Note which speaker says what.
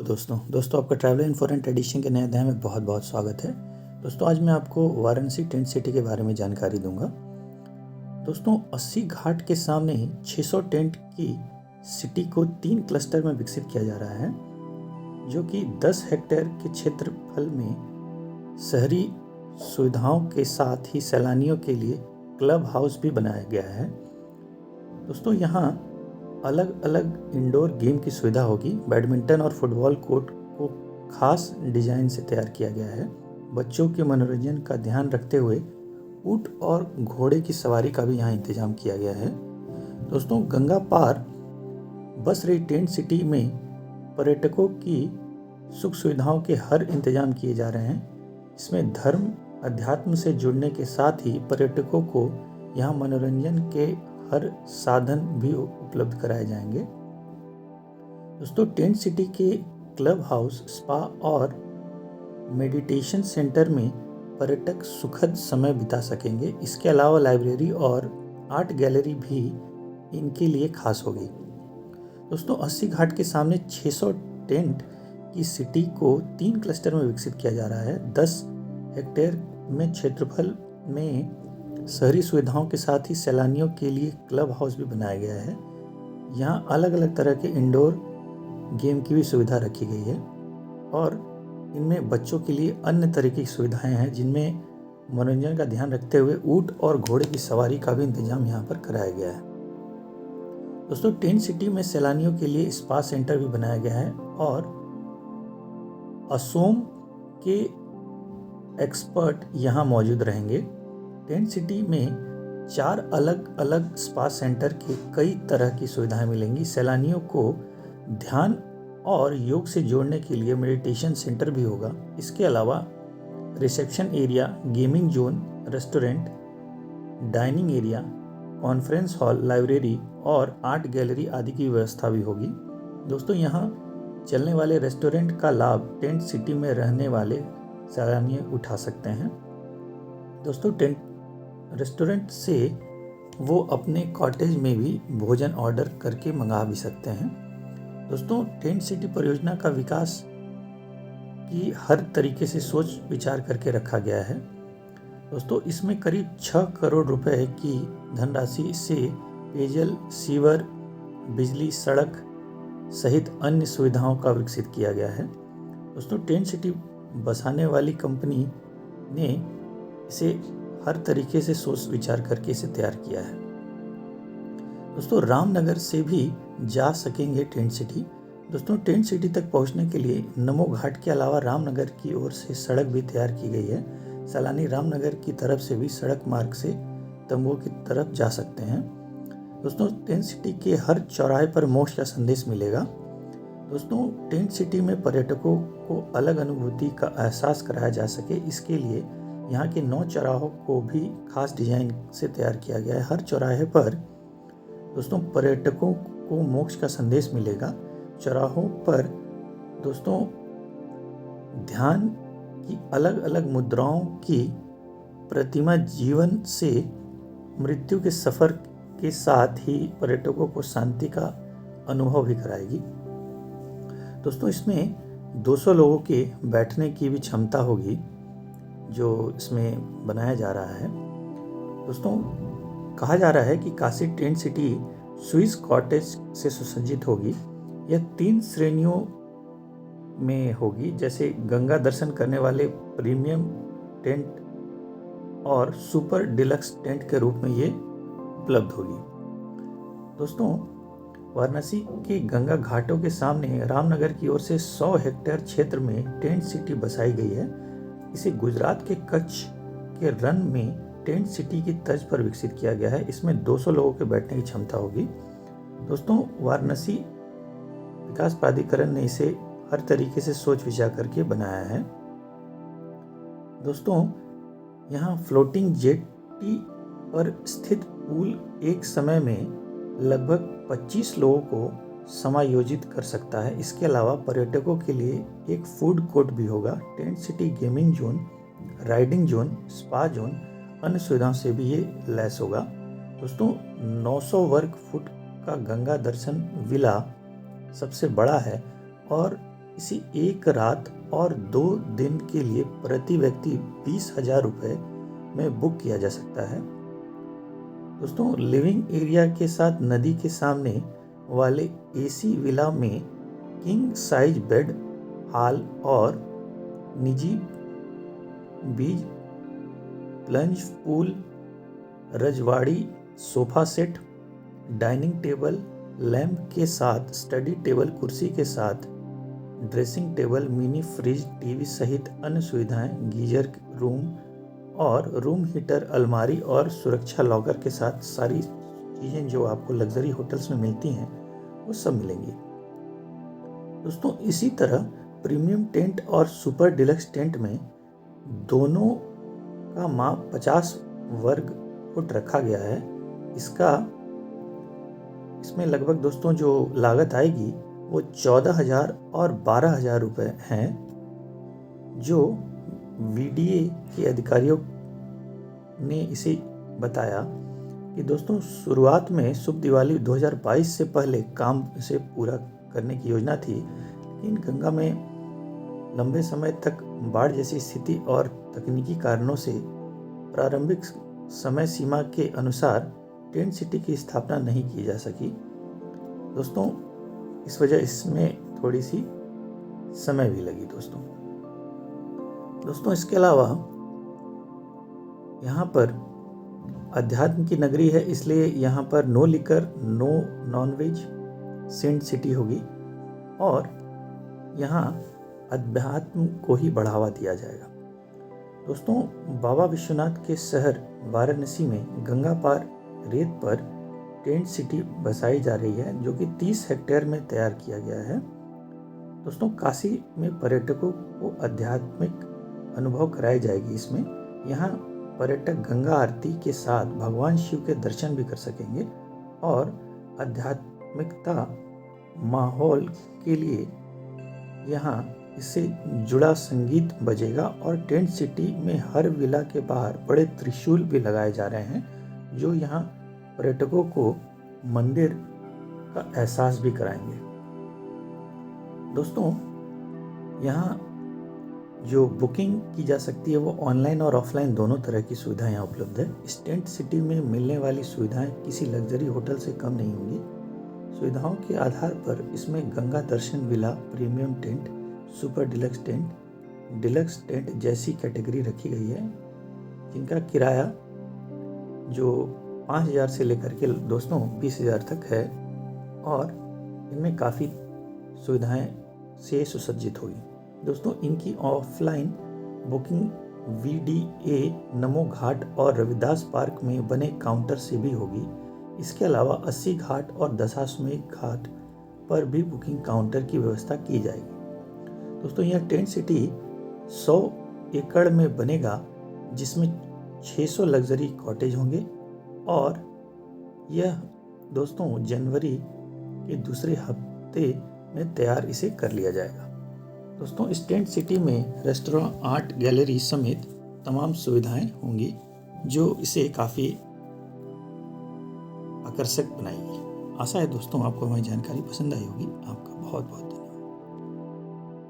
Speaker 1: दोस्तों आपका travel in foreign tradition के नए अध्याय में बहुत बहुत स्वागत है। दोस्तों आज मैं आपको वाराणसी टेंट सिटी के बारे में जानकारी दूंगा। दोस्तों 80 घाट के सामने 600 टेंट की सिटी को 3 क्लस्टर में विकसित किया जा रहा है, जो कि 10 हेक्टेयर के क्षेत्रफल में शहरी सुविधाओं के साथ ही सैलानियों के लिए क्लब हाउस भी बनाया गया है। दोस्तों यहाँ अलग अलग इंडोर गेम की सुविधा होगी। बैडमिंटन और फुटबॉल कोर्ट को खास डिजाइन से तैयार किया गया है। बच्चों के मनोरंजन का ध्यान रखते हुए ऊंट और घोड़े की सवारी का भी यहाँ इंतजाम किया गया है। दोस्तों गंगा पार बस रही टेंट सिटी में पर्यटकों की सुख सुविधाओं के हर इंतजाम किए जा रहे हैं। इसमें धर्म अध्यात्म से जुड़ने के साथ ही पर्यटकों को यहाँ मनोरंजन के हर साधन भी उपलब्ध कराए जाएंगे। दोस्तों टेंट सिटी के क्लब हाउस, स्पा और मेडिटेशन सेंटर में पर्यटक सुखद समय बिता सकेंगे। इसके अलावा लाइब्रेरी और आर्ट गैलरी भी इनके लिए खास होगी। दोस्तों 80 घाट के सामने 600 टेंट की सिटी को 3 क्लस्टर में विकसित किया जा रहा है। 10 हेक्टेयर में क्षेत्रफल में शहरी सुविधाओं के साथ ही सैलानियों के लिए क्लब हाउस भी बनाया गया है। यहाँ अलग अलग तरह के इंडोर गेम की भी सुविधा रखी गई है और इनमें बच्चों के लिए अन्य तरह की सुविधाएं हैं, जिनमें मनोरंजन का ध्यान रखते हुए ऊंट और घोड़े की सवारी का भी इंतजाम यहाँ पर कराया गया है। दोस्तों टेंट सिटी में सैलानियों के लिए स्पा सेंटर भी बनाया गया है और असोम के एक्सपर्ट यहाँ मौजूद रहेंगे। टेंट सिटी में 4 अलग अलग स्पा सेंटर के कई तरह की सुविधाएं मिलेंगी। सैलानियों को ध्यान और योग से जोड़ने के लिए मेडिटेशन सेंटर भी होगा। इसके अलावा reception area, gaming zone, restaurant, dining area, conference hall, library और आर्ट गैलरी आदि की व्यवस्था भी होगी। दोस्तों यहाँ चलने वाले रेस्टोरेंट का लाभ टेंट सिटी में रहने वाले सैलानी उठा सकते हैं। दोस्तों टेंट रेस्टोरेंट से वो अपने कॉटेज में भी भोजन ऑर्डर करके मंगा भी सकते हैं। दोस्तों टेंट सिटी परियोजना का विकास की हर तरीके से सोच विचार करके रखा गया है। दोस्तों इसमें करीब 6 करोड़ रुपए की धनराशि से पेयजल, सीवर, बिजली, सड़क सहित अन्य सुविधाओं का विकसित किया गया है। दोस्तों टेंट सिटी बसाने वाली कंपनी ने इसे हर तरीके से सोच विचार करके इसे तैयार किया है। दोस्तों रामनगर से भी जा सकेंगे टेंट सिटी। दोस्तों टेंट सिटी तक पहुंचने के लिए नमो घाट के अलावा रामनगर की ओर से सड़क भी तैयार की गई है। सैलानी रामनगर की तरफ से भी सड़क मार्ग से तंबुओं की तरफ जा सकते हैं। दोस्तों टेंट सिटी के हर चौराहे पर मोक्ष का संदेश मिलेगा। दोस्तों टेंट सिटी में पर्यटकों को अलग अनुभूति का एहसास कराया जा सके, इसके लिए यहाँ के 9 चौराहों को भी खास डिजाइन से तैयार किया गया है। हर चौराहे पर दोस्तों पर्यटकों को मोक्ष का संदेश मिलेगा। चौराहों पर दोस्तों ध्यान की अलग अलग मुद्राओं की प्रतिमा जीवन से मृत्यु के सफर के साथ ही पर्यटकों को शांति का अनुभव भी कराएगी। दोस्तों इसमें 200 लोगों के बैठने की भी क्षमता होगी, जो इसमें बनाया जा रहा है। दोस्तों कहा जा रहा है कि Kashi tent city Swiss cottage से सुसज्जित होगी। यह 3 श्रेणियों में होगी, जैसे गंगा दर्शन करने वाले प्रीमियम टेंट और सुपर डिलक्स टेंट के रूप में ये उपलब्ध होगी। दोस्तों वाराणसी के गंगा घाटों के सामने रामनगर की ओर से 100 हेक्टेयर क्षेत्र में टेंट सिटी बसाई गई है। इसे गुजरात के कच्छ के रन में टेंट सिटी की तर्ज पर विकसित किया गया है। इसमें 200 लोगों के बैठने की क्षमता होगी। दोस्तों वाराणसी विकास प्राधिकरण ने इसे हर तरीके से सोच विचार करके बनाया है। दोस्तों यहाँ फ्लोटिंग जेटी पर स्थित पूल एक समय में लगभग 25 लोगों को समायोजित कर सकता है। इसके अलावा पर्यटकों के लिए एक फूड कोर्ट भी होगा। Tent city gaming zone, riding zone, spa zone, अन्य सुविधाओं से भी ये लैस होगा। दोस्तों 900 वर्ग फुट का गंगा दर्शन विला सबसे बड़ा है और इसे एक रात और 2 दिन के लिए प्रति व्यक्ति 20,000 रुपये में बुक किया जा सकता है। दोस्तों, लिविंग एरिया के साथ नदी के सामने वाले एसी विला में किंग साइज बेड, हॉल और निजी बीच प्लंज पूल, रजवाड़ी sofa set, dining table, lamp के साथ स्टडी टेबल, कुर्सी के साथ dressing table, mini fridge, TV सहित अन्य सुविधाएं, गीजर रूम और रूम हीटर, अलमारी और सुरक्षा लॉकर के साथ सारी चीज़ें जो आपको लग्जरी होटल्स में मिलती हैं वो सब मिलेंगी। दोस्तों, इसी तरह प्रीमियम टेंट और सुपर डिलक्स टेंट में दोनों का माप 50 वर्ग फुट रखा गया है। इसमें लगभग दोस्तों जो लागत आएगी वो 14,000 और 12,000 रुपये हैं, जो वीडीए के अधिकारियों ने इसे बताया कि दोस्तों शुरुआत में शुभ दिवाली 2022 से पहले काम इसे पूरा करने की योजना थी, लेकिन गंगा में लंबे समय तक बाढ़ जैसी स्थिति और तकनीकी कारणों से प्रारंभिक समय सीमा के अनुसार टेंट सिटी की स्थापना नहीं की जा सकी। दोस्तों, इस वजह इसमें थोड़ी सी समय भी लगी। दोस्तों इसके अलावा यहाँ पर अध्यात्म की नगरी है, इसलिए यहाँ पर no liquor, no nonveg saint city होगी और यहाँ अध्यात्म को ही बढ़ावा दिया जाएगा। दोस्तों, बाबा विश्वनाथ के शहर वाराणसी में गंगा पार रेत पर टेंट सिटी बसाई जा रही है, जो कि 30 हेक्टेयर में तैयार किया गया है। दोस्तों, काशी में पर्यटकों को आध्यात्मिक अनुभव कराई जाएगी। इसमें यहाँ पर्यटक गंगा आरती के साथ भगवान शिव के दर्शन भी कर सकेंगे और आध्यात्मिकता माहौल के लिए यहाँ इससे जुड़ा संगीत बजेगा और टेंट सिटी में हर विला के बाहर बड़े त्रिशूल भी लगाए जा रहे हैं, जो यहाँ पर्यटकों को मंदिर का एहसास भी कराएंगे। दोस्तों, यहाँ जो बुकिंग की जा सकती है वो ऑनलाइन और ऑफलाइन दोनों तरह की सुविधाएं यहाँ उपलब्ध है। इस टेंट सिटी में मिलने वाली सुविधाएं किसी लग्जरी होटल से कम नहीं होंगी। सुविधाओं के आधार पर इसमें Ganga Darshan villa, premium tent, super deluxe tent जैसी कैटेगरी रखी गई है, जिनका किराया जो 5,000 से लेकर के दोस्तों 20,000 तक है और इनमें काफ़ी सुविधाएं से सुसज्जित होगी। दोस्तों, इनकी offline booking VDA Namo Ghat और रविदास पार्क में बने काउंटर से भी होगी। इसके अलावा 80 घाट और दशाश्वमेध घाट पर भी बुकिंग काउंटर की व्यवस्था की जाएगी। दोस्तों, यह टेंट सिटी 100 एकड़ में बनेगा, जिसमें 600 लग्जरी कॉटेज होंगे और यह दोस्तों जनवरी के दूसरे हफ्ते में तैयार इसे कर लिया जाएगा। दोस्तों, इस टेंट सिटी में रेस्टोरेंट, आर्ट गैलरी समेत तमाम सुविधाएं होंगी, जो इसे काफ़ी आकर्षक बनाएगी। आशा है दोस्तों आपको हमारी जानकारी पसंद आई होगी। आपका बहुत बहुत धन्यवाद।